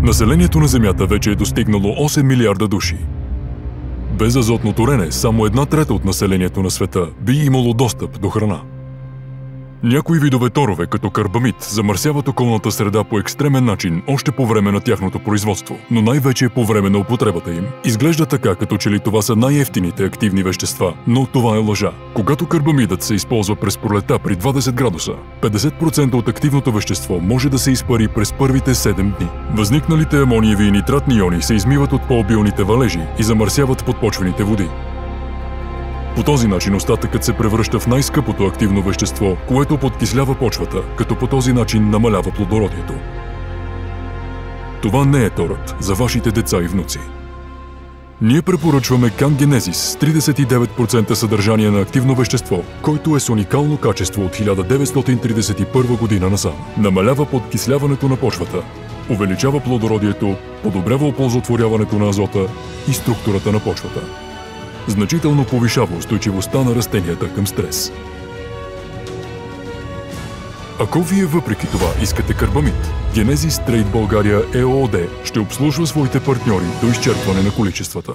Населението на Земята вече е достигнало 8 милиарда души. Без азотно торене, само 1/3 от населението на света би имало достъп до храна. Някои видове торове, като карбамид, замърсяват околната среда по екстремен начин още по време на тяхното производство, но най-вече по време на употребата им. Изглежда така, като че ли това са най-евтините активни вещества, но това е лъжа. Когато карбамидът се използва през пролета при 20 градуса, 50% от активното вещество може да се изпари през първите 7 дни. Възникналите амониеви и нитратни иони се измиват от по-обилните валежи и замърсяват подпочвените води. По този начин остатъкът се превръща в най-скъпото активно вещество, което подкислява почвата, като по този начин намалява плодородието. Това не е торът за вашите деца и внуци. Ние препоръчваме Can-Genesis с 39% съдържание на активно вещество, който е с уникално качество от 1931 година насам. Намалява подкисляването на почвата, увеличава плодородието, подобрява оползотворяването на азота и структурата на почвата. Значително повишава устойчивостта на растенията към стрес. Ако вие въпреки това искате карбамид, Genesis Trade България ЕООД ще обслужва своите партньори до изчерпване на количествата.